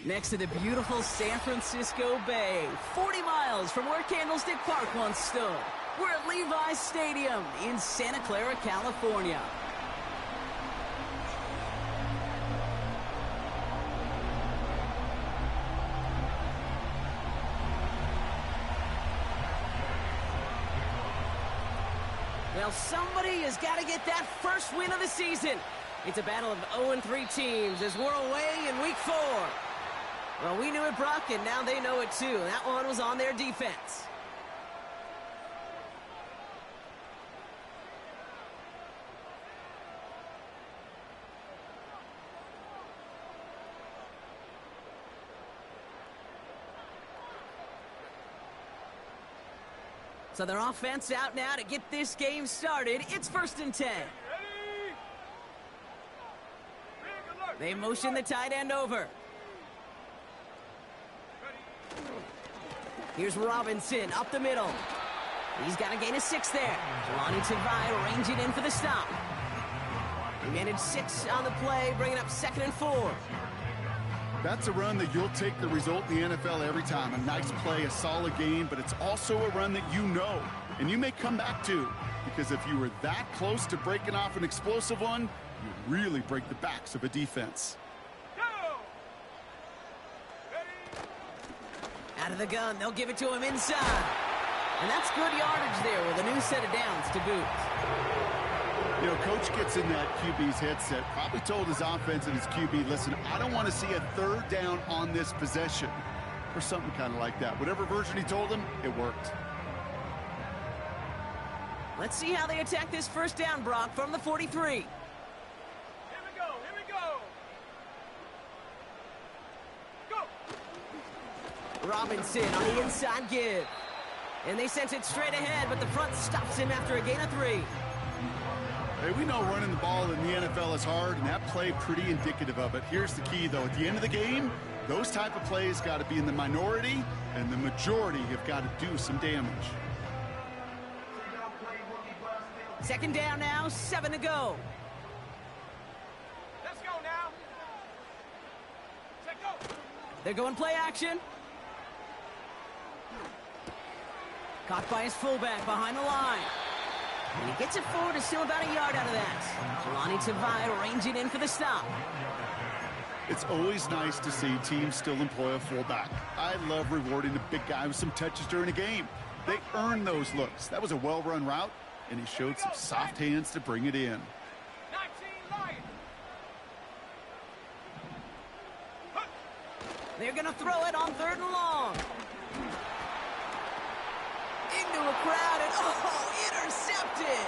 Next to the beautiful San Francisco Bay, 40 miles from where Candlestick Park once stood. We're at Levi's Stadium in Santa Clara, California. Well, somebody has got to get that first win of the season. It's a battle of 0-3 teams as we're away in week 4. Well, we knew it, Brock, and now they know it too. That one was on their defense. So their offense out now to get this game started. It's 1st and 10. They motion the tight end over. Here's Robinson up the middle. He's got to gain a 6 there. Madden25 ranging in for the stop. He managed 6 on the play, bringing up 2nd and 4. That's a run that you'll take the result in the NFL every time. A nice play, a solid game, but it's also a run that you know, and you may come back to, because if you were that close to breaking off an explosive one, you really break the backs of a defense. Out of the gun, they'll give it to him inside. And that's good yardage there with a new set of downs to boot. You know, Coach gets in that QB's headset, probably told his offense and his QB, listen, I don't want to see a 3rd down on this possession, or something kind of like that. Whatever version he told him, it worked. Let's see how they attack this 1st down, Brock, from the 43. Here we go. Go! Robinson on the inside give. And they sent it straight ahead, but the front stops him after a gain of 3. Hey, we know running the ball in the NFL is hard, and that play pretty indicative of it. Here's the key, though. At the end of the game, those type of plays got to be in the minority, and the majority have got to do some damage. 2nd down now, 7 to go. Let's go now. Set go. They're going play action. Caught by his fullback behind the line. And he gets it forward to still about a yard out of that. Madden25 ranging in for the stop. It's always nice to see teams still employ a fullback. I love rewarding a big guy with some touches during a game. They earn those looks. That was a well-run route, and he showed some soft hands to bring it in. 19 Lions. They're going to throw it on 3rd and long. Into a crowd, and intercepted.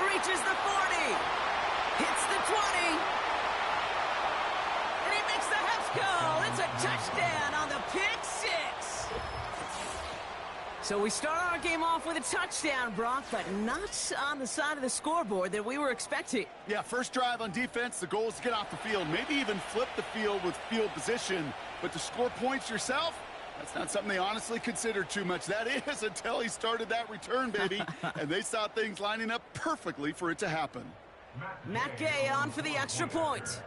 Reaches the 40. Hits the 20. And he makes the Heffs go. It's a touchdown on the pick 6. So we start our game off with a touchdown, Brock, but not on the side of the scoreboard that we were expecting. Yeah, first drive on defense, the goal is to get off the field, maybe even flip the field with field position. But to score points yourself, that's not something they honestly considered too much. That is until he started that return, baby. And they saw things lining up perfectly for it to happen. Matt Gay on for the extra point.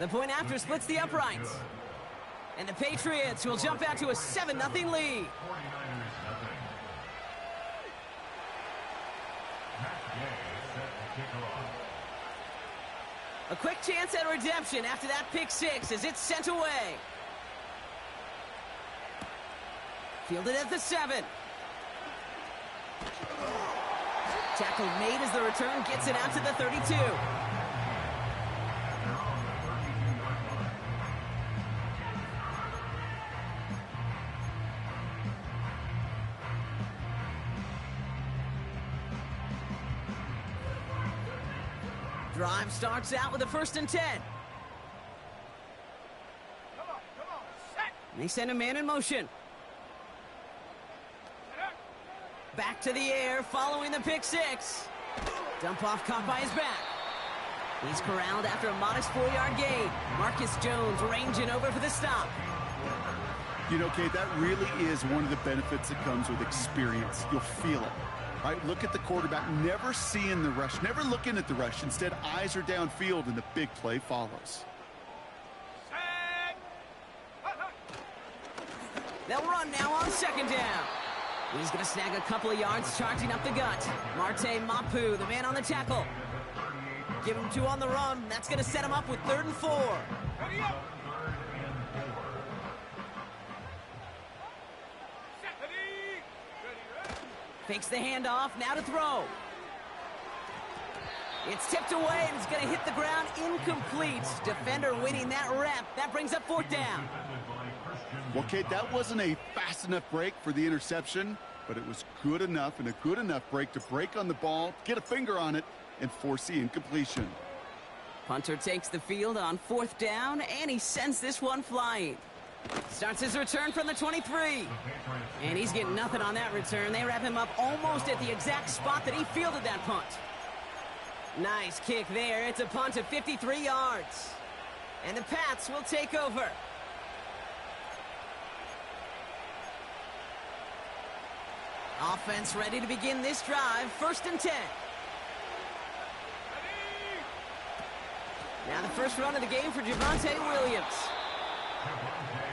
The point after splits the uprights. And the Patriots will jump out to a 7-0 lead. A quick chance at redemption after that pick 6 as it's sent away. Fielded at the 7. Tackle made as the return gets it out to the 32. Drive starts out with a 1st and 10. Come on, set. They send a man in motion. Back to the air following the pick 6. Dump off caught by his back. He's corralled after a modest 4-yard gain. Marcus Jones ranging over for the stop. You know, Kate, that really is one of the benefits that comes with experience. You'll feel it. Right, look at the quarterback, never seeing the rush, never looking at the rush. Instead, eyes are downfield, and the big play follows. They'll run now on second down. He's going to snag a couple of yards, charging up the gut. Marte Mapu, the man on the tackle. Give him 2 on the run. That's going to set him up with 3rd and 4. Ready up. Fakes the handoff, now to throw. It's tipped away, and it's going to hit the ground incomplete. Defender winning that rep. That brings up 4th down. Well, Kate, that wasn't a fast enough break for the interception, but it was good enough and a good enough break to break on the ball, get a finger on it, and force the incompletion. Punter takes the field on 4th down, and he sends this one flying. Starts his return from the 23. And he's getting nothing on that return. They wrap him up almost at the exact spot that he fielded that punt. Nice kick there. It's a punt of 53 yards. And the Pats will take over. Offense ready to begin this drive. 1st and 10. Now the first run of the game for Javonte Williams.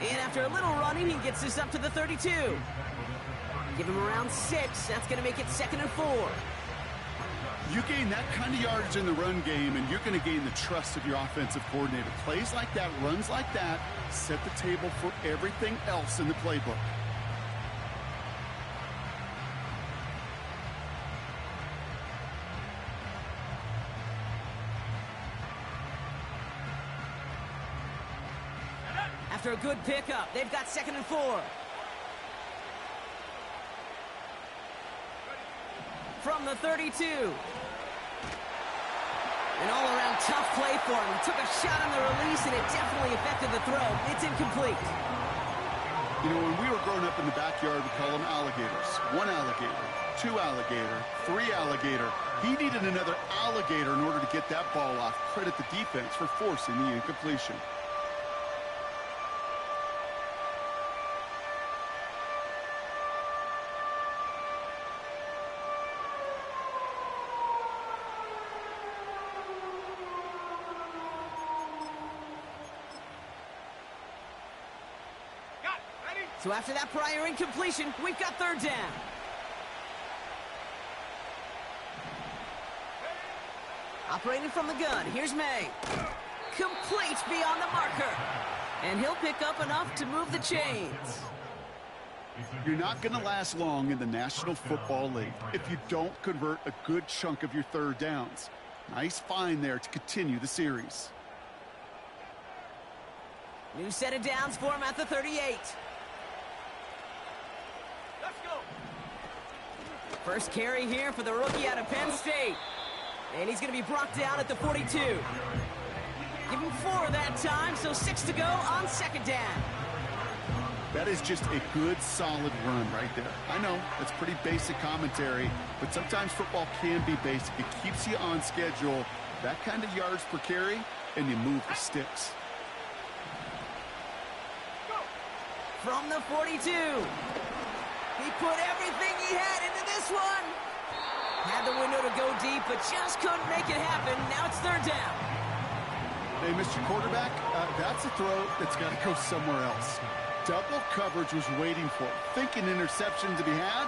And after a little running, he gets this up to the 32. Give him around 6. That's going to make it 2nd and 4. You gain that kind of yardage in the run game, and you're going to gain the trust of your offensive coordinator. Plays like that, runs like that, set the table for everything else in the playbook. After a good pickup, they've got 2nd and 4. From the 32. An all-around tough play for him. He took a shot on the release, and it definitely affected the throw. It's incomplete. You know, when we were growing up in the backyard, we call them alligators. 1 alligator, 2 alligator, 3 alligator. He needed another alligator in order to get that ball off. Credit the defense for forcing the incompletion. So after that prior incompletion, we've got 3rd down. Operating from the gun, here's May. Complete beyond the marker. And he'll pick up enough to move the chains. You're not going to last long in the National Football League if you don't convert a good chunk of your 3rd downs. Nice find there to continue the series. New set of downs for him at the 38. First carry here for the rookie out of Penn State. And he's going to be brought down at the 42. Give him 4 that time, so 6 to go on 2nd down. That is just a good, solid run right there. I know, that's pretty basic commentary, but sometimes football can be basic. It keeps you on schedule, that kind of yards per carry, and you move the sticks. From the 42. He put everything he had into this one. Had the window to go deep, but just couldn't make it happen. Now it's 3rd down. Hey, Mr. Quarterback, that's a throw that's got to go somewhere else. Double coverage was waiting for him. Thinking interception to be had.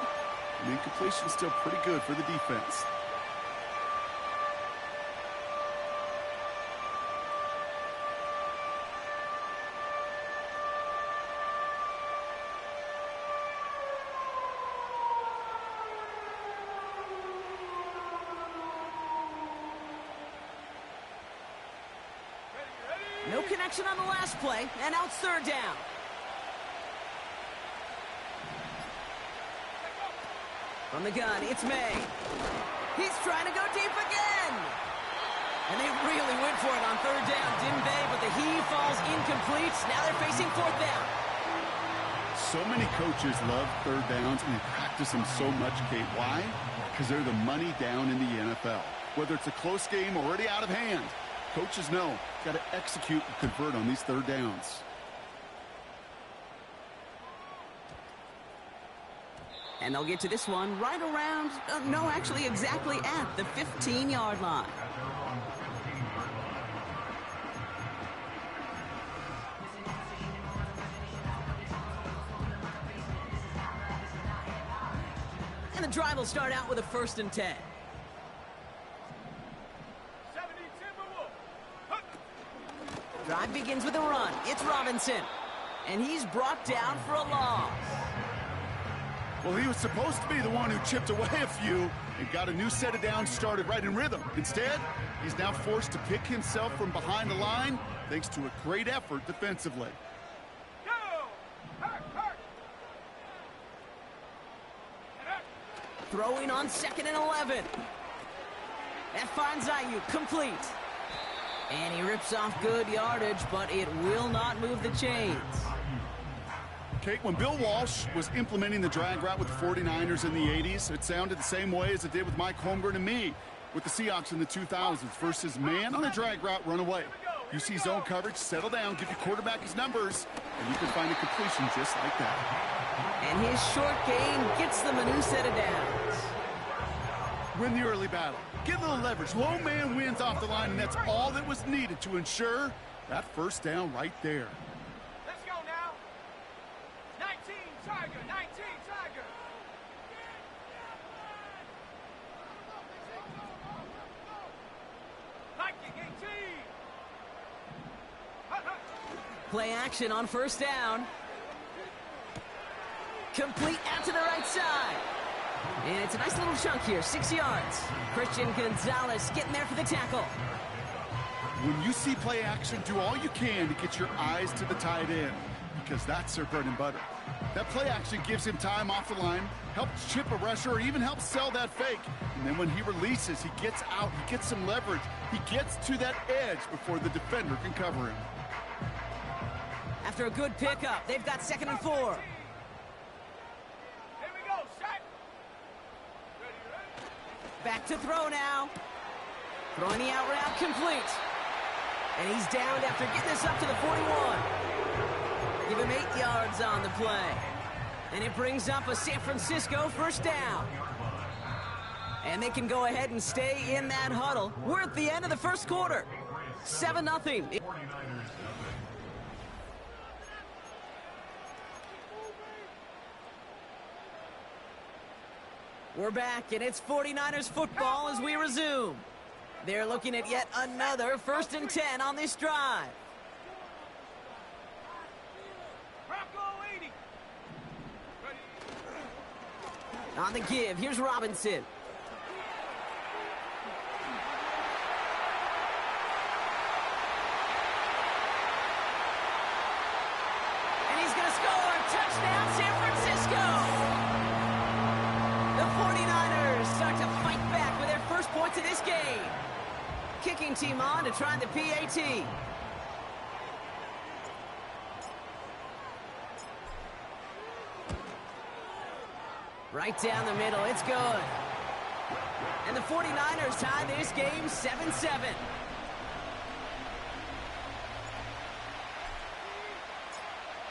And incompletion still pretty good for the defense. No connection on the last play, and now it's 3rd down. From the gun, it's May. He's trying to go deep again. And they really went for it on 3rd down, didn't they? But the heave falls incomplete. Now they're facing 4th down. So many coaches love 3rd downs, and they practice them so much, Kate. Why? Because they're the money down in the NFL. Whether it's a close game or already out of hand, coaches know, got to execute and convert on these 3rd downs. And they'll get to this one right around, no, actually exactly at the 15-yard line. And the drive will start out with a 1st and 10. 70 Timberwolves. Drive begins with a run. It's Robinson. And he's brought down for a loss. Well, he was supposed to be the one who chipped away a few and got a new set of downs started right in rhythm. Instead, he's now forced to pick himself from behind the line thanks to a great effort defensively. Go! Hurt, hurt. Throwing on 2nd and 11. That finds Ayuk complete. And he rips off good yardage, but it will not move the chains. Kate, when Bill Walsh was implementing the drag route with the 49ers in the 80s, it sounded the same way as it did with Mike Holmgren and me with the Seahawks in the 2000s versus man on a drag route, run away. You see zone coverage, settle down, give your quarterback his numbers, and you can find a completion just like that. And his short gain gets them a new set of downs. Win the early battle. Get a little leverage. Low man wins off the line, and that's all that was needed to ensure that 1st down right there. Let's go now. 19 Tiger, 19 Tiger. Viking 18. Play action on 1st down. Complete out to the right side. And it's a nice little chunk here, 6 yards. Christian Gonzalez getting there for the tackle. When you see play action, do all you can to get your eyes to the tight end, because that's their bread and butter. That play action gives him time off the line, helps chip a rusher, or even helps sell that fake. And then when he releases, he gets out, he gets some leverage. He gets to that edge before the defender can cover him. After a good pickup, they've got 2nd and 4. Here we go, set. Ready, ready. Back to throw now. Throwing the out route complete. And he's downed after getting this up to the 41. Give him 8 yards on the play. And it brings up a San Francisco 1st down. And they can go ahead and stay in that huddle. We're at the end of the 1st quarter. 7-0. We're back, and it's 49ers football as we resume. They're looking at yet another 1st and 10 on this drive. Bronco 80. Ready. On the give, here's Robinson. And he's going to score. Touchdown, San Francisco. The 49ers start to fight back with their first points of this game. Kicking team on to try the PAT. Right down the middle, it's good. And the 49ers tie this game 7-7.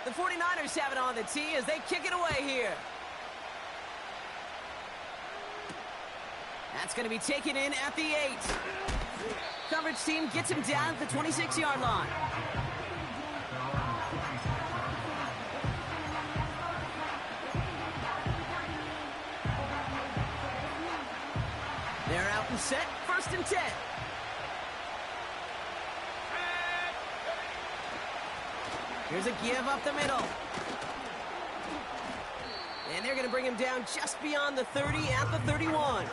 The 49ers have it on the tee as they kick it away here. That's going to be taken in at the 8. Coverage team gets him down at the 26-yard line. They're out and set, 1st and 10. Here's a give up the middle. And they're going to bring him down just beyond the 30 at the 31.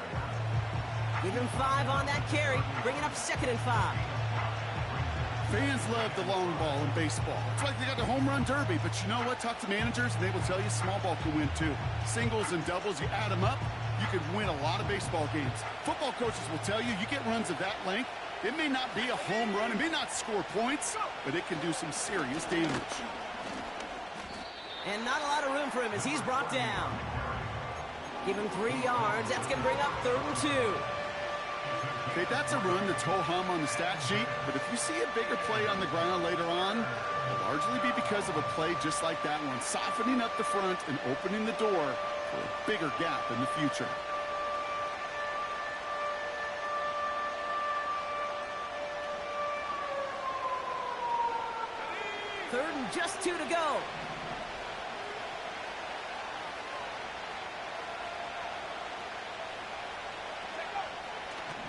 Give him 5 on that carry, bringing up 2nd and 5. Fans love the long ball in baseball. It's like they got the home run derby, but you know what? Talk to managers, and they will tell you small ball can win too. Singles and doubles, you add them up, you could win a lot of baseball games. Football coaches will tell you, you get runs of that length, it may not be a home run, it may not score points, but it can do some serious damage. And not a lot of room for him as he's brought down. Give him 3 yards. That's going to bring up 3rd and 2. Okay, that's a run that's ho-hum on the stat sheet, but if you see a bigger play on the ground later on, it'll largely be because of a play just like that one, softening up the front and opening the door for for a bigger gap in the future. Third and just 2 to go.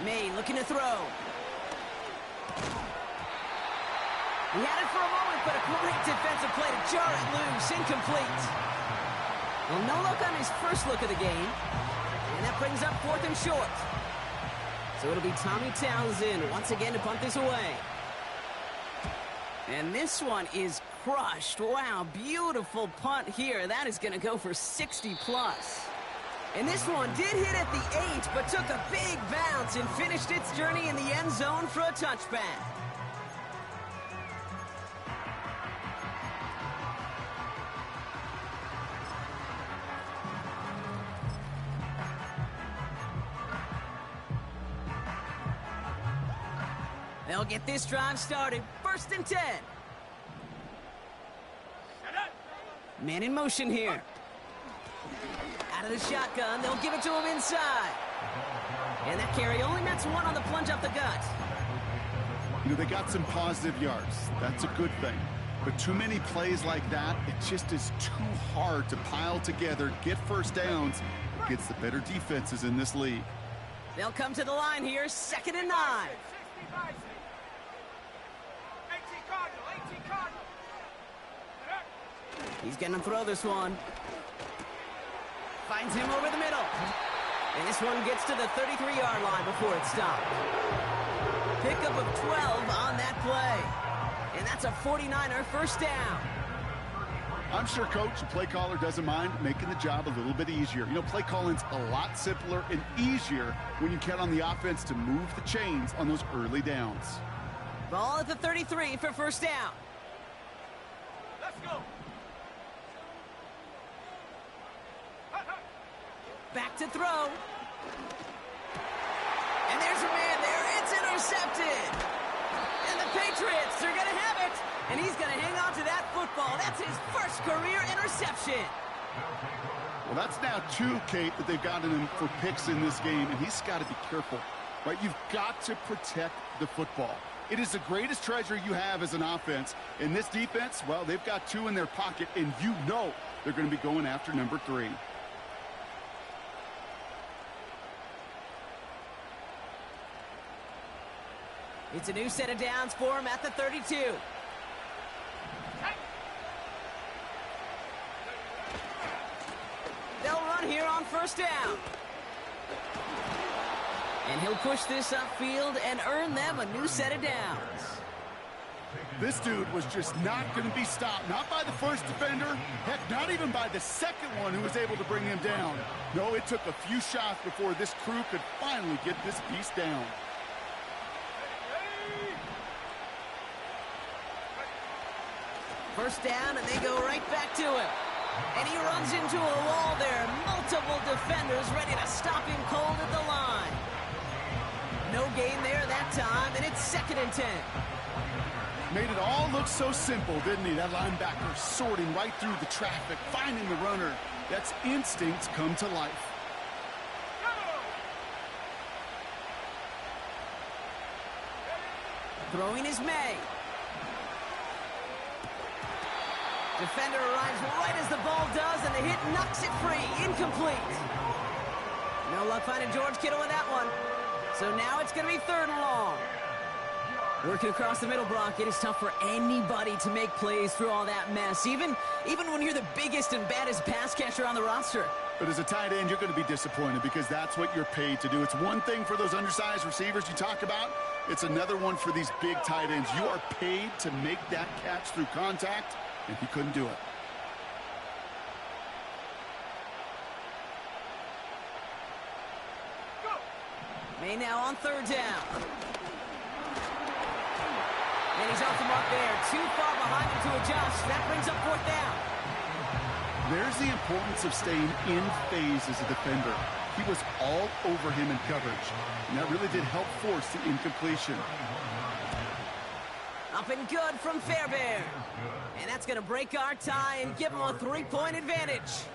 May looking to throw. He had it for a moment, but a great defensive play to jar it loose. Incomplete. Well, no luck on his first look of the game. And that brings up 4th and short. So it'll be Tommy Townsend once again to punt this away. And this one is crushed. Wow, beautiful punt here. That is going to go for 60+. And this one did hit at the 8, but took a big bounce and finished its journey in the end zone for a touchback. They'll get this drive started. 1st and 10. Man in motion here. Out of the shotgun, they'll give it to him inside. And that carry only nets 1 on the plunge up the gut. You know, they got some positive yards. That's a good thing. But too many plays like that, it just is too hard to pile together, get first downs against the better defenses in this league. They'll come to the line here, 2nd and 9. He's going to throw this one. Finds him over the middle. And this one gets to the 33-yard line before it's stopped. Pickup of 12 on that play. And that's a 49er first down. I'm sure Coach, the play caller, doesn't mind making the job a little bit easier. You know, play calling's a lot simpler and easier when you count on the offense to move the chains on those early downs. Ball at the 33 for first down. Let's go. Back to throw. And there's a man there. It's intercepted. And the Patriots are going to have it. And he's going to hang on to that football. That's his first career interception. Well, that's now 2, Kate, that they've gotten him for picks in this game. And he's got to be careful, right? You've got to protect the football. It is the greatest treasure you have as an offense. In this defense, well, they've got 2 in their pocket. And you know they're going to be going after number 3. It's a new set of downs for him at the 32. They'll run here on first down. And he'll push this upfield and earn them a new set of downs. This dude was just not going to be stopped. Not by the first defender. Heck, not even by the second one who was able to bring him down. No, it took a few shots before this crew could finally get this beast down. First down, and they go right back to him. And he runs into a wall there. Multiple defenders ready to stop him cold at the line. No gain there that time, and it's 2nd and 10. Made it all look so simple, didn't he? That linebacker sorting right through the traffic, finding the runner. That's instincts come to life. Throwing is May. Defender arrives right as the ball does, and the hit knocks it free. Incomplete. No luck finding George Kittle with that one. So now it's going to be 3rd and long. Working across the middle, Brock, it is tough for anybody to make plays through all that mess, even when you're the biggest and baddest pass catcher on the roster. But as a tight end, you're going to be disappointed because that's what you're paid to do. It's one thing for those undersized receivers you talk about. It's another one for these big tight ends. You are paid to make that catch through contact, and he couldn't do it. May now on 3rd down. And he's off the mark there. Too far behind him to adjust. That brings up 4th down. There's the importance of staying in phase as a defender. He was all over him in coverage, and that really did help force the incompletion. Up and good from Fairbairn. And that's going to break our tie and give him a 3-point advantage.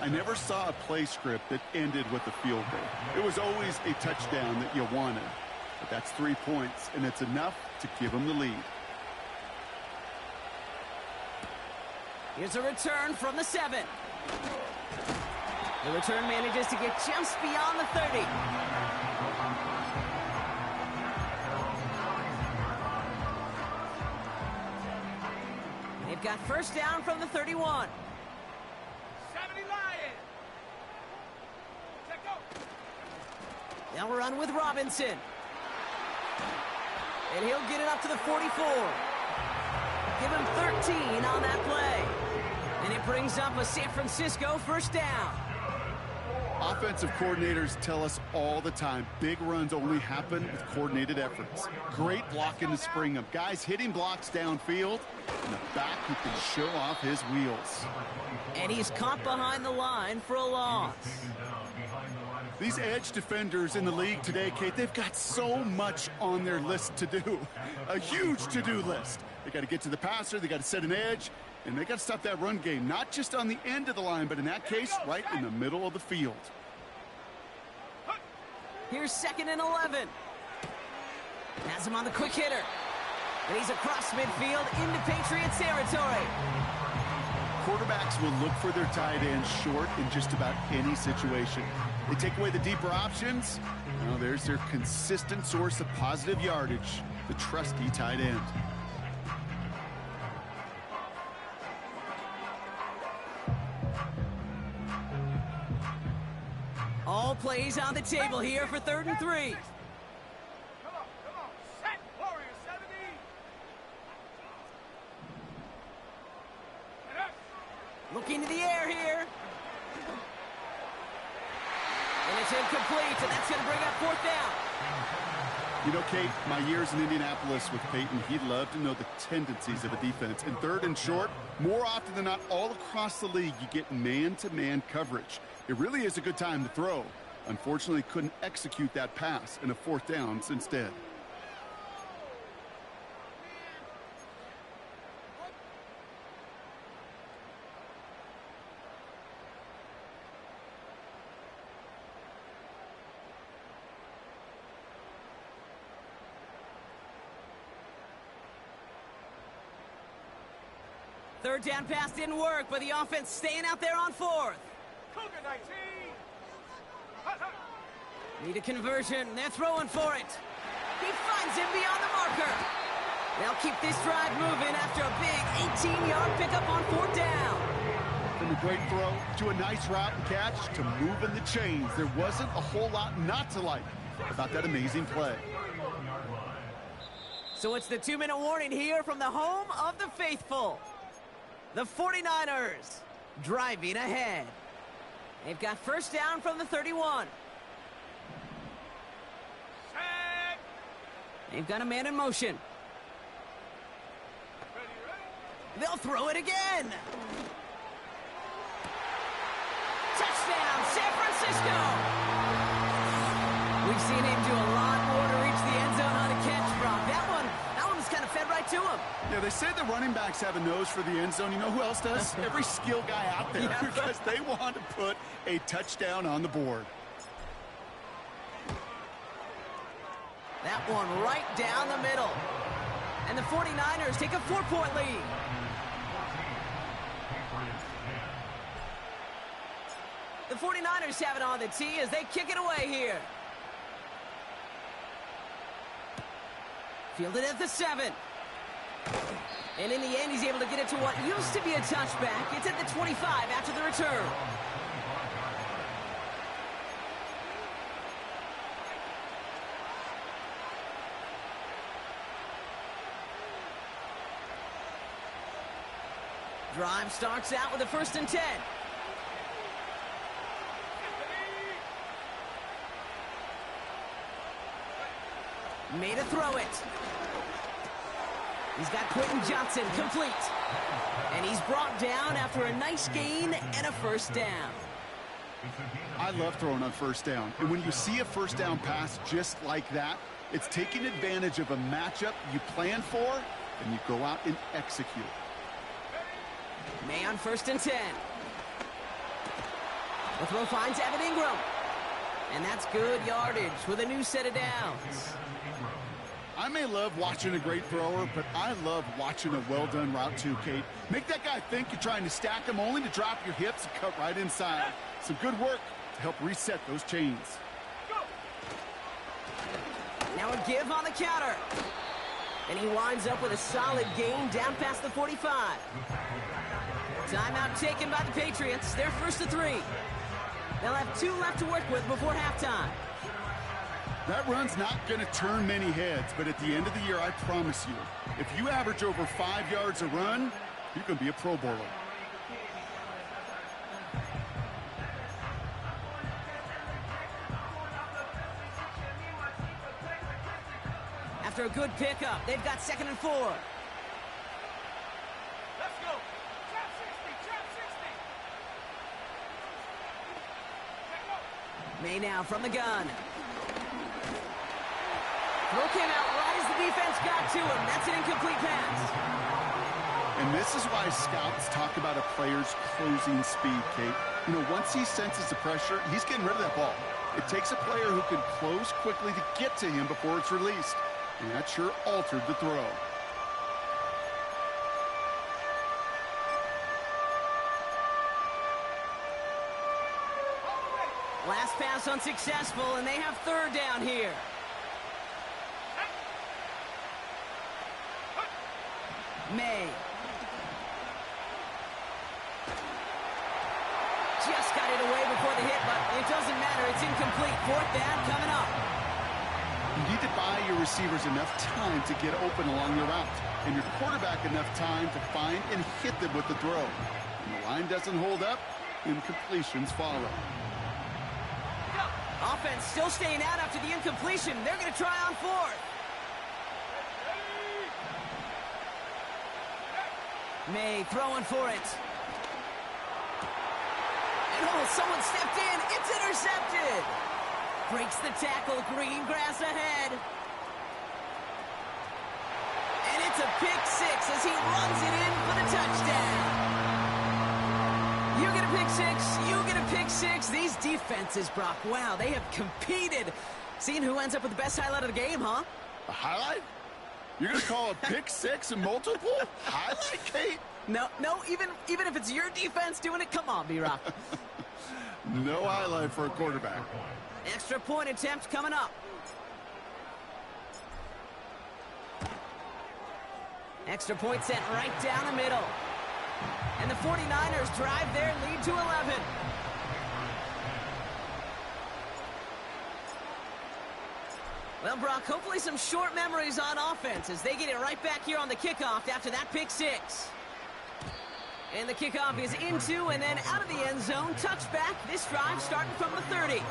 I never saw a play script that ended with a field goal. It was always a touchdown that you wanted. But that's 3 points, and it's enough to give them the lead. Here's a return from the 7. The return manages to get just beyond the 30. They've got first down from the 31. 70 Lions. Check go. They'll run with Robinson. And he'll get it up to the 44. Give him 13 on that play. And it brings up a San Francisco first down. Offensive coordinators tell us all the time, big runs only happen with coordinated efforts. Great blocking to spring them. Guys hitting blocks downfield, and a back who can show off his wheels. And he's caught behind the line for a loss. These edge defenders in the league today, Kate, they've got so much on their list to do. A huge to-do list. They got to get to the passer, they got to set an edge, and they got to stop that run game, not just on the end of the line, but in that case, right in the middle of the field. Here's 2nd and 11. Has him on the quick hitter. And he's across midfield into Patriots territory. Quarterbacks will look for their tight ends short in just about any situation. They take away the deeper options. Well, there's their consistent source of positive yardage, the trusty tight end. All plays on the table here for 3rd and 3. Come on. Set, Warrior 70. Looking to the air here. And it's incomplete, and that's going to bring up 4th down. You know, Kate, my years in Indianapolis with Peyton, he'd love to know the tendencies of a defense. In 3rd and short, more often than not, all across the league, you get man-to-man coverage. It really is a good time to throw. Unfortunately, couldn't execute that pass, and a 4th down instead. Third down pass didn't work, but the offense staying out there on 4th. Cougar 19. Need a conversion. They're throwing for it. He finds him beyond the marker. They'll keep this drive moving after a big 18-yard pickup on 4th down. From a great throw to a nice route and catch to moving the chains, there wasn't a whole lot not to like about that amazing play. So it's the 2-minute warning here from the home of the faithful. The 49ers driving ahead. They've got first down from the 31. Set. They've got a man in motion. Ready. They'll throw it again. Touchdown, San Francisco. We've seen him do a lot more to reach the end zone on a catch, Brock. That one was kind of fed right to him. Yeah, they say the running backs have a nose for the end zone. You know who else does? Every skill guy out there, Yeah. because they want to put a touchdown on the board. That one right down the middle. And the 49ers take a 4-point lead. The 49ers have it on the tee as they kick it away here. Fielded at the 7. And in the end, he's able to get it to what used to be a touchback. It's at the 25 after the return. Drive starts out with a 1st and 10. Made a throw it. He's got Quentin Johnson complete. And he's brought down after a nice gain and a first down. I love throwing on first down. And when you see a first down pass just like that, it's taking advantage of a matchup you plan for, and you go out and execute. May on 1st and 10. The throw finds Evan Ingram. And that's good yardage with a new set of downs. I may love watching a great thrower, but I love watching a well-done route too, Kate. Make that guy think you're trying to stack him only to drop your hips and cut right inside. Some good work to help reset those chains. Now a give on the counter. And he winds up with a solid gain down past the 45. Timeout taken by the Patriots. They're first to 3. They'll have 2 left to work with before halftime. That run's not going to turn many heads, but at the end of the year, I promise you, if you average over 5 yards a run, you're going to be a Pro Bowler. After a good pickup, they've got 2nd and 4. Let's go. Trap 60, trap 60. May now from the gun. Throw came out right as the defense got to him. That's an incomplete pass. And this is why scouts talk about a player's closing speed, Kate. You know, once he senses the pressure, he's getting rid of that ball. It takes a player who can close quickly to get to him before it's released. And that sure altered the throw. Last pass unsuccessful, and they have 3rd down here. May. Just got it away before the hit, but it doesn't matter. It's incomplete. 4th down coming up. You need to buy your receivers enough time to get open along the route, and your quarterback enough time to find and hit them with the throw. When the line doesn't hold up, incompletions follow. Offense still staying out after the incompletion. They're going to try on 4th. May throwing for it. And oh, someone stepped in. It's intercepted. Breaks the tackle. Green grass ahead. And it's a pick 6 as he runs it in for the touchdown. You get a pick 6. You get a pick 6. These defenses, Brock, wow, they have competed. Seeing who ends up with the best highlight of the game, huh? A highlight? You're going to call a pick 6 and multiple? Highlight, Kate? No, even if it's your defense doing it, come on, B-Rock. No highlight for a quarterback. Extra point attempt coming up. Extra point sent right down the middle. And the 49ers drive their lead to 11. Well, Brock, hopefully some short memories on offense as they get it right back here on the kickoff after that pick 6. And the kickoff is into and then out of the end zone. Touchback. This drive starting from the 30.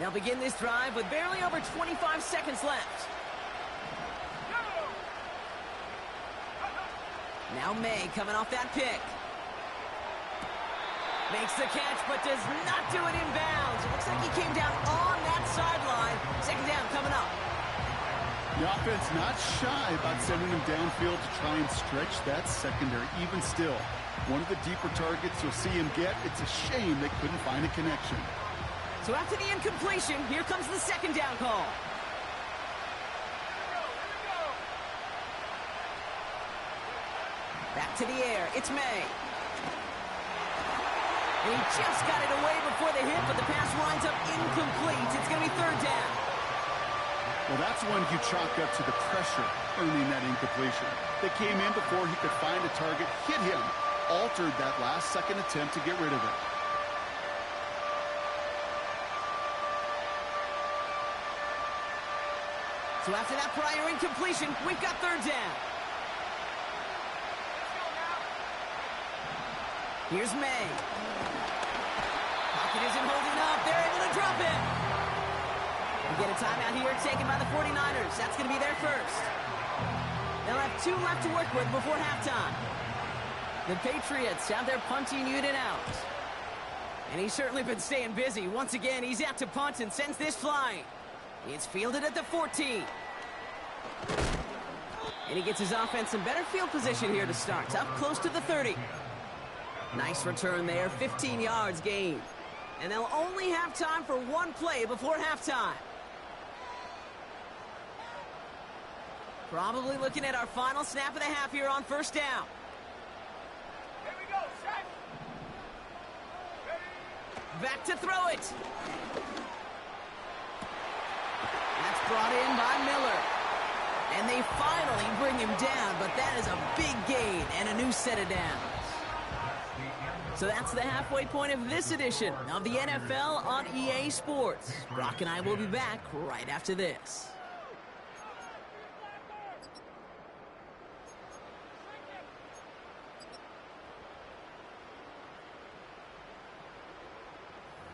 They'll begin this drive with barely over 25 seconds left. Now May coming off that pick. Makes the catch, but does not do it in bounds. It looks like he came down on that sideline. 2nd down coming up. The offense not shy about sending him downfield to try and stretch that secondary. Even still, one of the deeper targets you'll see him get. It's a shame they couldn't find a connection. So after the incompletion, here comes the 2nd down call. Back to the air. It's May. And he just got it away before the hit, but the pass winds up incomplete. It's going to be 3rd down. Well, that's one you chalk up to the pressure earning that incompletion. They came in before he could find a target, hit him, altered that last-second attempt to get rid of it. So after that prior incompletion, we've got 3rd down. Here's May. Pocket isn't holding up. They're able to drop it. We get a timeout here taken by the 49ers. That's going to be their first. They'll have 2 left to work with before halftime. The Patriots have their punting unit out. And he's certainly been staying busy. Once again, he's out to punt and sends this flying. It's fielded at the 14. And he gets his offense in better field position here to start. Up close to the 30. Nice return there, 15 yards gained. And they'll only have time for one play before halftime. Probably looking at our final snap of the half here on first down. Here we go, set. Back to throw it. That's brought in by Miller. And they finally bring him down, but that is a big gain and a new set of downs. So that's the halfway point of this edition of the NFL on EA Sports. Brock and I will be back right after this.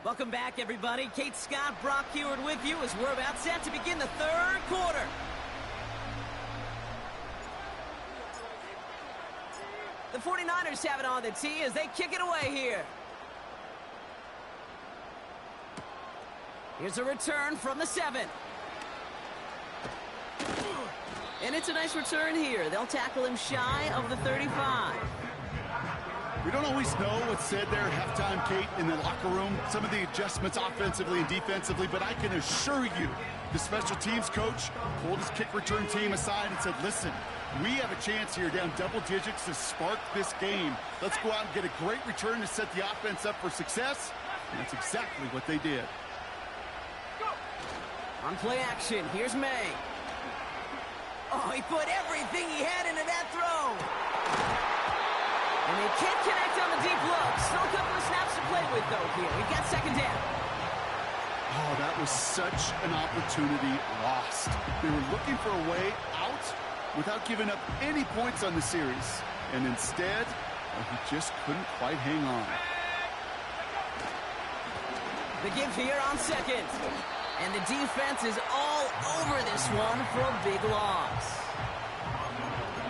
Welcome back, everybody. Kate Scott, Brock Heward with you as we're about set to begin the third quarter. The 49ers have it on the tee as they kick it away here. Here's a return from the 7. And it's a nice return here. They'll tackle him shy of the 35. We don't always know what's said there at halftime, Kate, in the locker room. Some of the adjustments offensively and defensively, but I can assure you the special teams coach pulled his kick return team aside and said, listen, we have a chance here down double digits to spark this game. Let's go out and get a great return to set the offense up for success. And that's exactly what they did. On play action, here's May. Oh, he put everything he had into that throw. And they can't connect on the deep look. Still a couple of snaps to play with, though, here. We've got second down. Oh, that was such an opportunity lost. They were looking for a way out without giving up any points on the series. And instead, he just couldn't quite hang on. The give here on second. And the defense is all over this one for a big loss.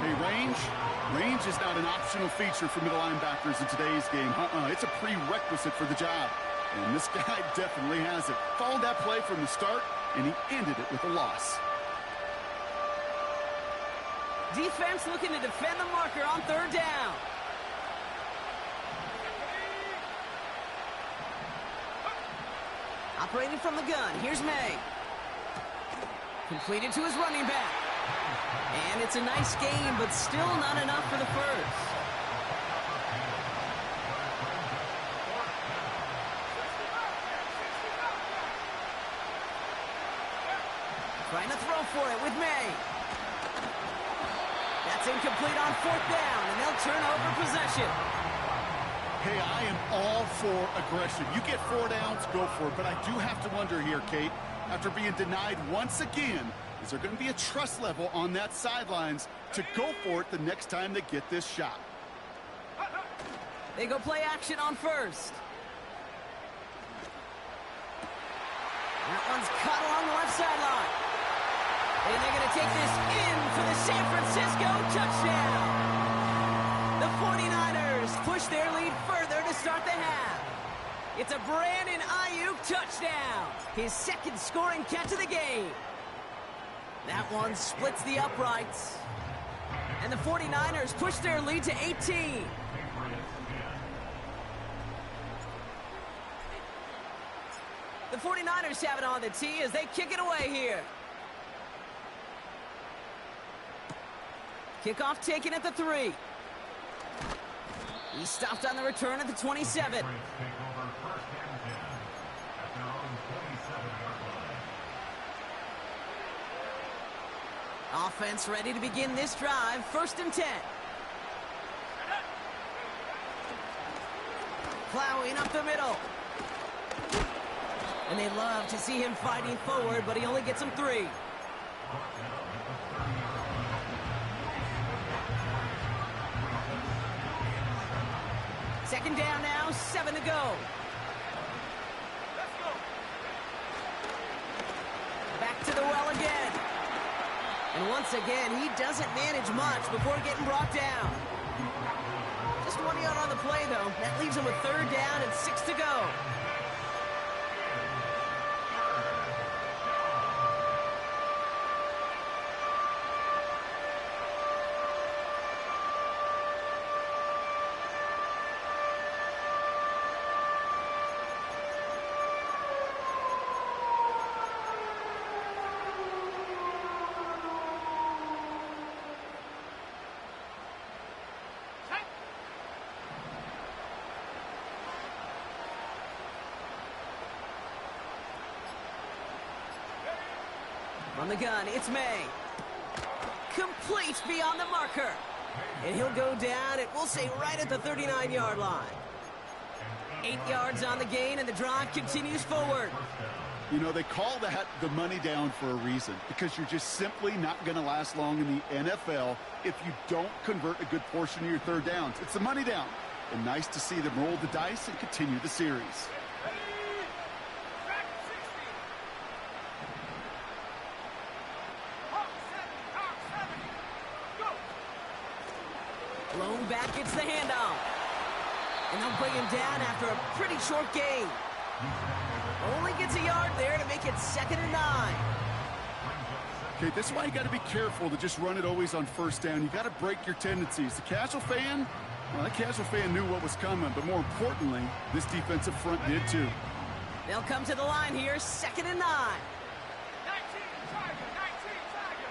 Hey, range is not an optional feature for middle linebackers in today's game. It's a prerequisite for the job. And this guy definitely has it. Followed that play from the start, and he ended it with a loss. Defense looking to defend the marker on third down. Operating from the gun, here's May. Completed to his running back. And it's a nice game, but still not enough for the first. Trying to throw for it with May. That's incomplete on fourth down, and they'll turn over possession. Hey, I am all for aggression. You get 4 downs, go for it. But I do have to wonder here, Kate, after being denied once again, is there going to be a trust level on that sidelines to go for it the next time they get this shot? They go play action on first. That one's caught along the left sideline. And they're going to take this in for the San Francisco touchdown. The 49ers push their lead further to start the half. It's a Brandon Ayuk touchdown. His second scoring catch of the game. That one splits the uprights. And the 49ers push their lead to 18. The 49ers have it on the tee as they kick it away here. Kickoff taken at the 3. He stopped on the return at the 27. Offense ready to begin this drive. 1st and 10. Plowing up the middle. And they love to see him fighting forward, but he only gets them 3. Second down now, 7 to go. Back to the well again. And once again, he doesn't manage much before getting brought down. Just yard on the play, though. That leaves him with 3rd down and 6 to go. On the gun, it's May. Complete beyond the marker. And he'll go down, it will say right at the 39-yard line. 8 yards on the gain, and the drive continues forward. You know, they call that the money down for a reason, because you're just simply not going to last long in the NFL if you don't convert a good portion of your 3rd downs. It's the money down. And nice to see them roll the dice and continue the series. Blown back gets the handoff. And they'll bring him down after a pretty short gain. Only gets a yard there to make it 2nd and 9. Okay, this is why you got to be careful to just run it always on 1st down. You got to break your tendencies. The casual fan, well, that casual fan knew what was coming, but more importantly, this defensive front did too. They'll come to the line here, 2nd and 9. 19 Tiger, 19 Tiger.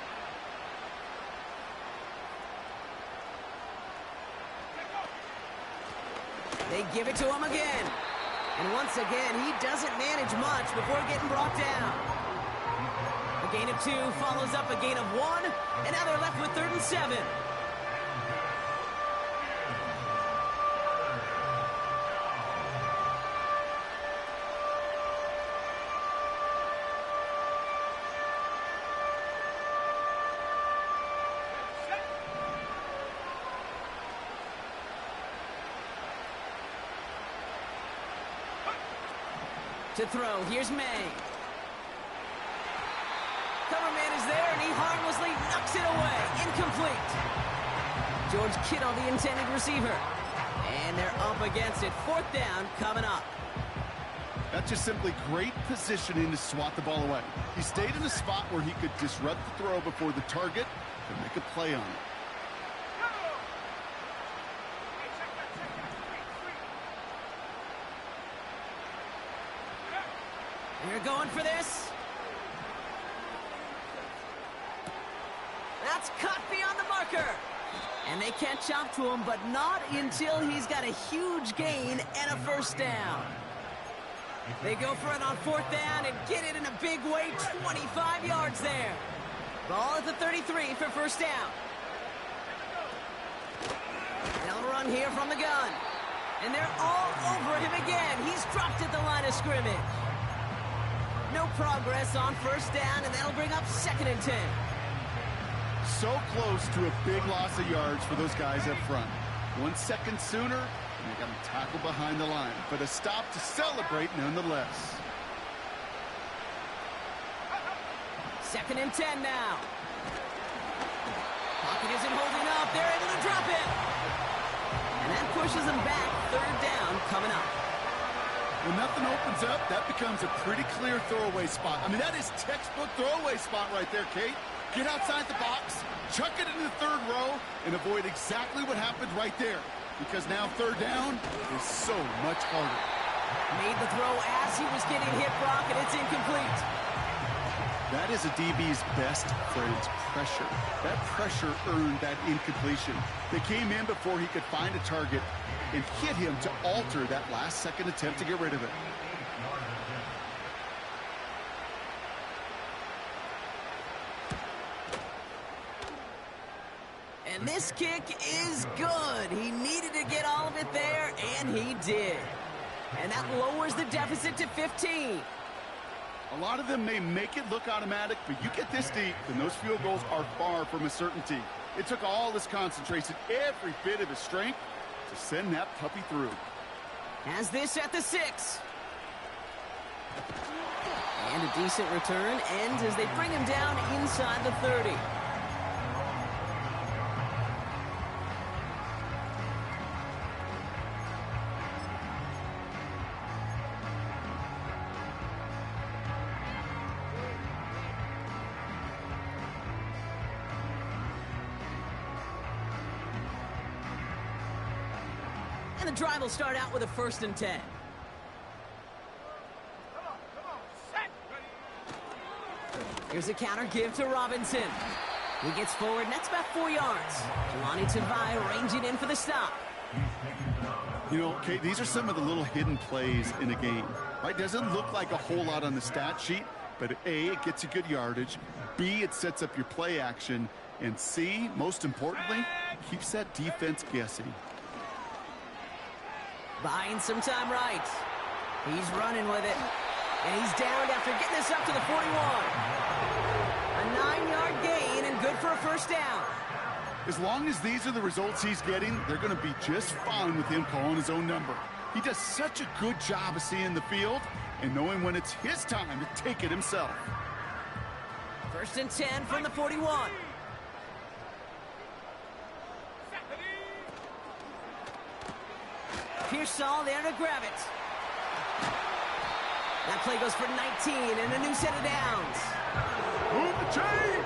They give it to him again. And once again, he doesn't manage much before getting brought down. A gain of 2 follows up a gain of 1, and now they're left with 3rd and 7. To throw, here's May. Cover man is there, and he harmlessly knocks it away. Incomplete. George Kittle, the intended receiver. And they're up against it. 4th down coming up. That's just simply great positioning to swat the ball away. He stayed in a spot where he could disrupt the throw before the target could make a play on it. They're going for this. That's cut beyond the marker. And they catch up to him, but not until he's got a huge gain and a 1st down. They go for it on 4th down and get it in a big way, 25 yards there. Ball at the 33 for 1st down. They'll run here from the gun. And they're all over him again. He's dropped at the line of scrimmage. No progress on 1st down, and that'll bring up 2nd and 10. So close to a big loss of yards for those guys up front. 1 second sooner, and they got him tackled behind the line. But a stop to celebrate nonetheless. 2nd and 10 now. Pocket isn't holding up. They're able to drop it. And that pushes them back. 3rd down coming up. When nothing opens up, that becomes a pretty clear throwaway spot. I mean, that is textbook throwaway spot right there, Kate. Get outside the box, chuck it in the 3rd row, and avoid exactly what happened right there. Because now 3rd down is so much harder. Made the throw as he was getting hit, Brock, and it's incomplete. That is a DB's best friend, pressure. That pressure earned that incompletion. They came in before he could find a target and hit him to alter that last-second attempt to get rid of it. And this kick is good. He needed to get all of it there, and he did. And that lowers the deficit to 15. A lot of them may make it look automatic, but you get this deep, and those field goals are far from a certainty. It took all his concentration, every bit of his strength, to send that puppy through. Has this at the 6. And a decent return ends as they bring him down inside the 30. the drive will start out with a 1st and 10. Come on, set. Ready. Here's a counter give to Robinson. He gets forward, and that's about 4 yards. Madden25 ranging in for the stop. You know, Kate, these are some of the little hidden plays in a game, right? Doesn't look like a whole lot on the stat sheet, but A, it gets you good yardage. B, it sets up your play action. And C, most importantly, keeps that defense guessing. Buying some time right. He's running with it. And he's down after getting this up to the 41. A 9-yard gain and good for a 1st down. As long as these are the results he's getting, they're going to be just fine with him calling his own number. He does such a good job of seeing the field and knowing when it's his time to take it himself. 1st and 10 from the 41. Pearsall there to grab it. That play goes for 19 and a new set of downs. Move the chains!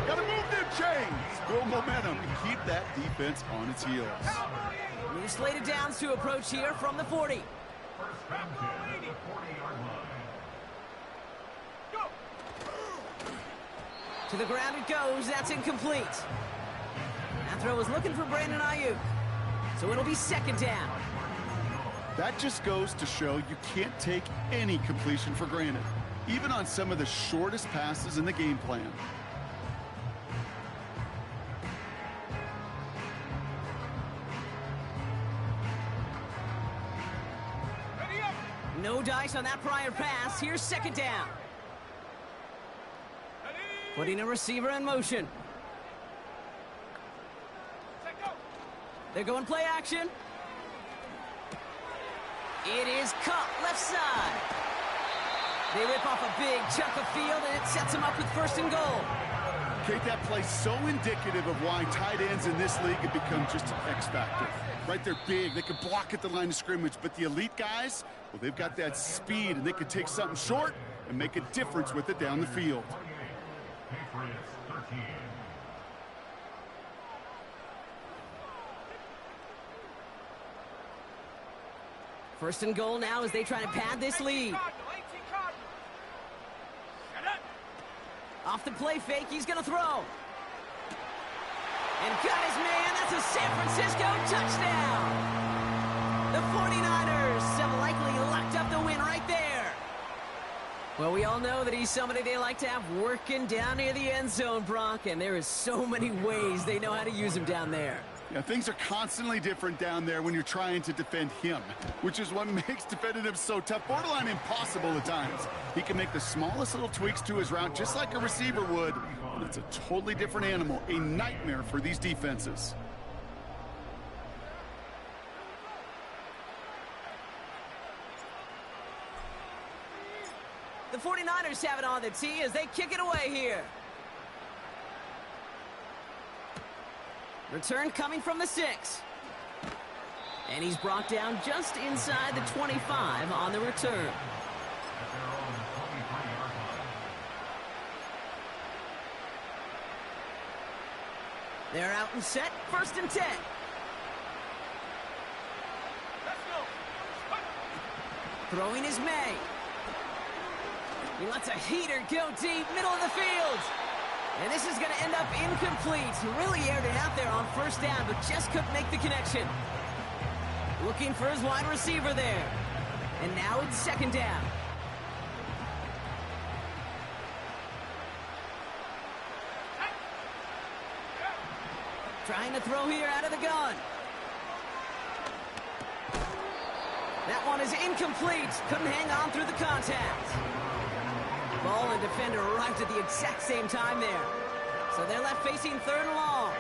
Gotta move them chains! Build momentum and keep that defense on its heels. New slate of downs to approach here from the 40. To the ground it goes. That's incomplete. That throw was looking for Brandon Ayuk. So it'll be 2nd down. That just goes to show you can't take any completion for granted, even on some of the shortest passes in the game plan. No dice on that prior pass. Here's 2nd down. Putting a receiver in motion. They're going play action. It is caught left side. They rip off a big chunk of field, and it sets them up with 1st and goal. Kate, that play's so indicative of why tight ends in this league have become just an X factor. Right, they're big, they can block at the line of scrimmage, but the elite guys, well, they've got that speed, and they can take something short and make a difference with it down the field. First and goal now as they try to pad this lead. Off the play fake, he's going to throw. And got his man. That's a San Francisco touchdown. The 49ers have likely locked up the win right there. Well, we all know that he's somebody they like to have working down near the end zone, Brock, and there is so many ways they know how to use him down there. Yeah, things are constantly different down there when you're trying to defend him, which is what makes defending him so tough, borderline impossible at times. He can make the smallest little tweaks to his route just like a receiver would, but it's a totally different animal, a nightmare for these defenses. The 49ers have it on the tee as they kick it away here. Return coming from the 6. And he's brought down just inside the 25 on the return. They're out and set, 1st and 10. Throwing is May. He lets a heater go deep, middle of the field. And this is going to end up incomplete. Really aired it out there on 1st down, but just couldn't make the connection. Looking for his wide receiver there. And now it's 2nd down. Trying to throw here out of the gun. That one is incomplete. Couldn't hang on through the contact. Ball and defender arrived at the exact same time there. So they're left facing 3rd and long.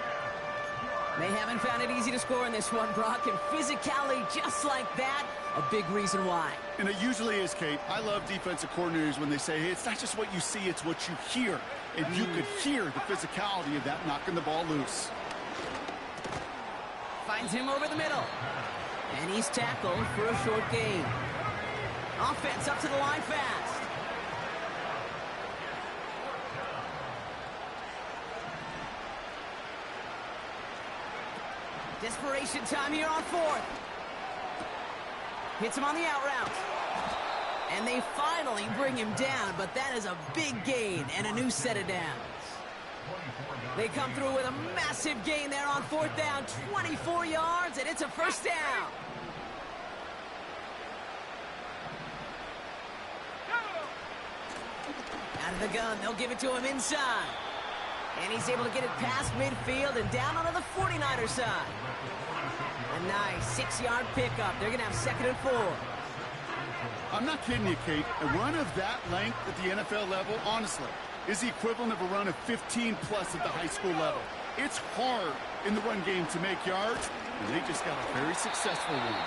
They haven't found it easy to score in this one, Brock, and physicality just like that, a big reason why. And it usually is, Kate. I love defensive coordinators when they say, hey, it's not just what you see, it's what you hear. And you could hear the physicality of that knocking the ball loose. Finds him over the middle. And he's tackled for a short gain. Offense up to the line fast. Desperation time here on 4th. Hits him on the out route. And they finally bring him down, but that is a big gain and a new set of downs. They come through with a massive gain there on 4th down, 24 yards, and it's a first down. Out of the gun, they'll give it to him inside. And he's able to get it past midfield and down onto the 49er side. A nice 6-yard pickup. They're going to have 2nd and 4. I'm not kidding you, Kate. A run of that length at the NFL level, honestly, is the equivalent of a run of 15-plus at the high school level. It's hard in the run game to make yards, and they just got a very successful one.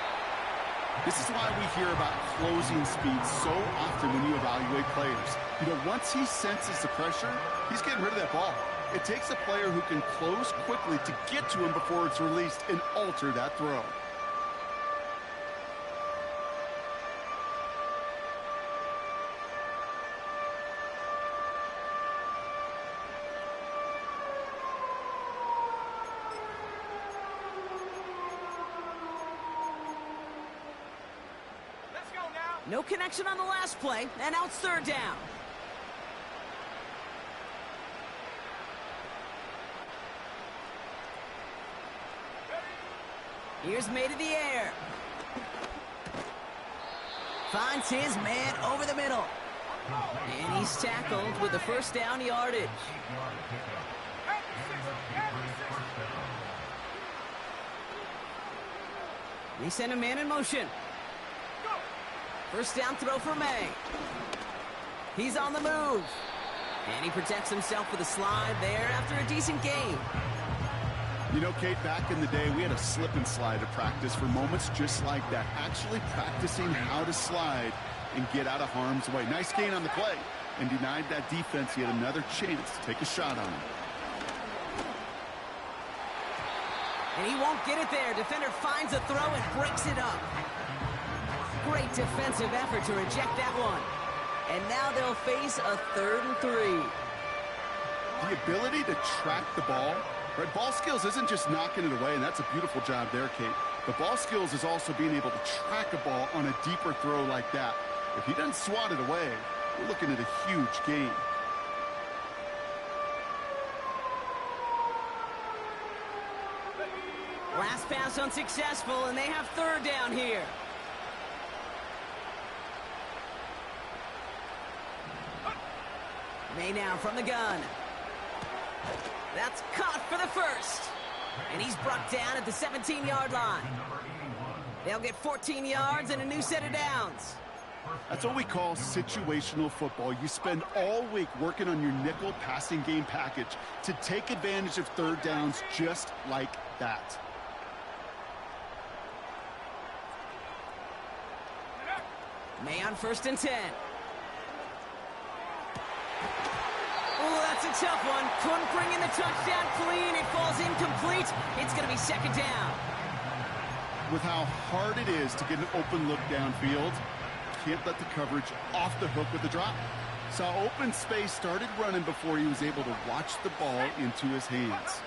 This is why we hear about closing speed so often when you evaluate players. You know, once he senses the pressure, he's getting rid of that ball. It takes a player who can close quickly to get to him before it's released and alter that throw. Let's go now. No connection on the last play, and now it's 3rd down. Here's made in the air. Finds his man over the middle. And he's tackled with the first down yardage. They send a man in motion. First down throw for May. He's on the move. And he protects himself with a slide there after a decent gain. You know, Kate, back in the day, we had a slip and slide at practice for moments just like that. Actually practicing how to slide and get out of harm's way. Nice gain on the play, and denied that defense yet another chance to take a shot on him. And he won't get it there. Defender finds a throw and breaks it up. Great defensive effort to reject that one. And now they'll face a 3rd and 3. The ability to track the ball. Right, ball skills isn't just knocking it away, and that's a beautiful job there, Kate. The ball skills is also being able to track a ball on a deeper throw like that. If he doesn't swat it away, we're looking at a huge gain. Last pass unsuccessful, and they have 3rd down here. May now from the gun. That's caught for the first. And he's brought down at the 17-yard line. They'll get 14 yards and a new set of downs. That's what we call situational football. You spend all week working on your nickel passing game package to take advantage of 3rd downs just like that. May on 1st and 10. Oh, that's a tough one. Couldn't bring in the touchdown clean. It falls incomplete. It's going to be 2nd down. With how hard it is to get an open look downfield, can't let the coverage off the hook with the drop. Saw open space, started running before he was able to watch the ball into his hands.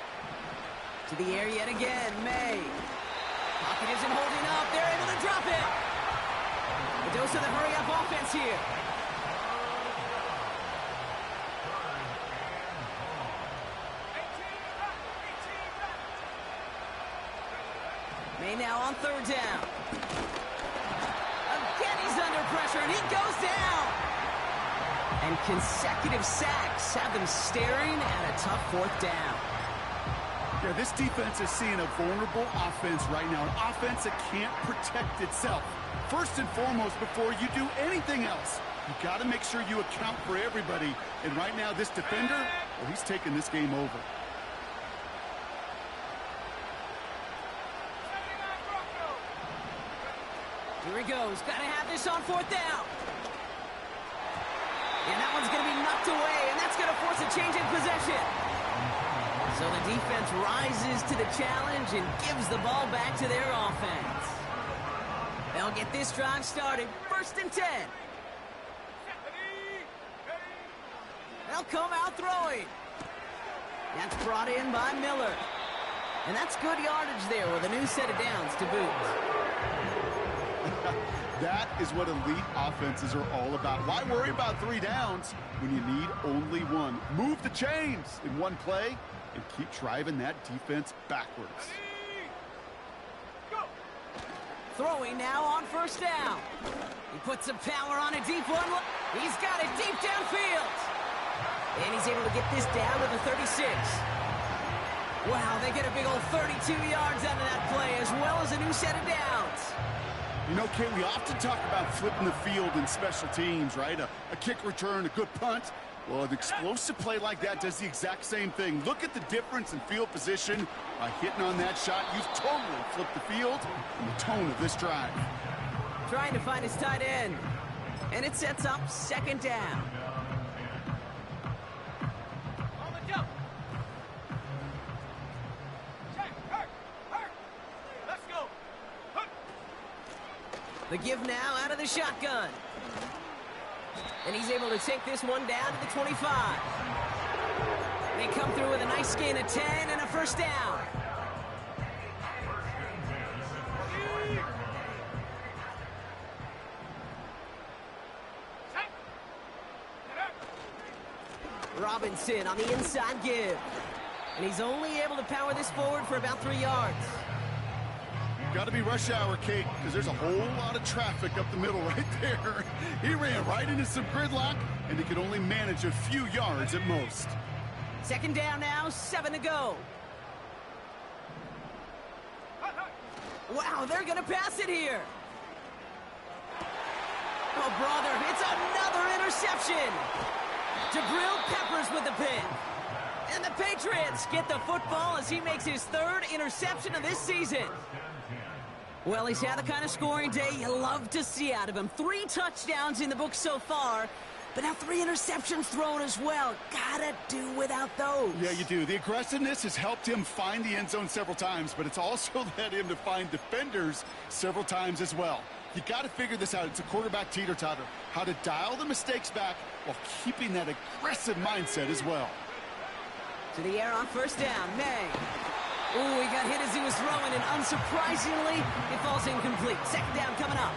To the air yet again, May. Pocket isn't holding up. They're able to drop it. A dose of the hurry-up offense here. May now on 3rd down. Again, he's under pressure, and he goes down. And consecutive sacks have them staring at a tough 4th down. Yeah, this defense is seeing a vulnerable offense right now, an offense that can't protect itself. First and foremost, before you do anything else, you got to make sure you account for everybody. And right now, this defender, well, he's taking this game over. Here he goes. Got to have this on 4th down. And that one's going to be knocked away, and that's going to force a change in possession. So the defense rises to the challenge and gives the ball back to their offense. They'll get this drive started. 1st and 10. They'll come out throwing. That's brought in by Miller. And that's good yardage there with a new set of downs to boot. That is what elite offenses are all about. Why worry about 3 downs when you need only 1? Move the chains in one play and keep driving that defense backwards. Throwing now on first down. He puts some power on a deep one. He's got it deep downfield. And he's able to get this down to the 36. Wow, they get a big old 32 yards out of that play, as well as a new set of downs. You know, Kate, we often talk about flipping the field in special teams, right? A kick return, a good punt. Well, an explosive play like that does the exact same thing. Look at the difference in field position. By hitting on that shot, you've totally flipped the field and the tone of this drive. Trying to find his tight end. And it sets up second down. On the jump. Check. Hurt. Let's go. Hurt. The give now out of the shotgun. And he's able to take this one down to the 25. They come through with a nice gain of 10 and a first down. Robinson on the inside give. And he's only able to power this forward for about 3 yards. Got to be rush hour, Kate, because there's a whole lot of traffic up the middle right there. He ran right into some gridlock, and he could only manage a few yards at most. Second down now, 7 to go. Wow, they're going to pass it here. Oh, brother, it's another interception. Jabril Peppers with the pin. And the Patriots get the football as he makes his 3rd interception of this season. Well, he's had the kind of scoring day you love to see out of him. 3 touchdowns in the book so far, but now 3 interceptions thrown as well. Gotta do without those. Yeah, you do. The aggressiveness has helped him find the end zone several times, but it's also led him to find defenders several times as well. You got to figure this out. It's a quarterback teeter-totter. How to dial the mistakes back while keeping that aggressive mindset as well. To the air on first down, May. Ooh, he got hit as he was throwing, and unsurprisingly, it falls incomplete. Second down coming up.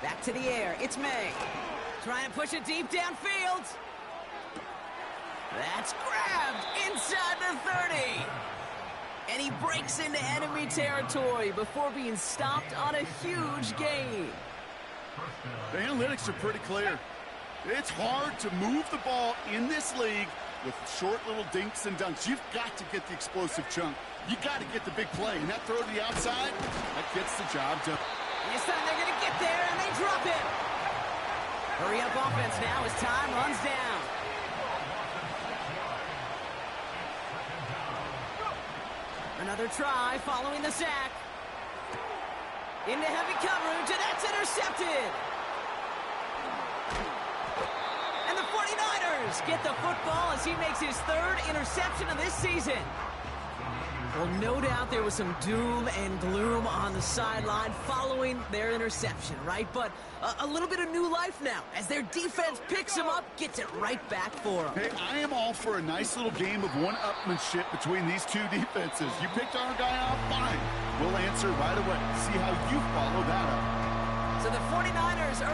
Back to the air. It's May. Trying to push it deep downfield. That's grabbed inside the 30. And he breaks into enemy territory before being stopped on a huge gain. The analytics are pretty clear. It's hard to move the ball in this league with short little dinks and dunks. You've got to get the explosive chunk. You got to get the big play. And that throw to the outside, that gets the job done. This time they're going to get there, and they drop it. Hurry up offense now as time runs down. Another try following the sack. Into heavy coverage, and that's intercepted. And the 49ers get the football as he makes his 3rd interception of this season. Well, no doubt there was some doom and gloom on the sideline following their interception, right? But a little bit of new life now as their defense picks them up, gets it right back for them. Hey, I am all for a nice little game of one-upmanship between these two defenses. You picked our guy out, fine. We'll answer right away. See how you follow that up. So the 49ers earn the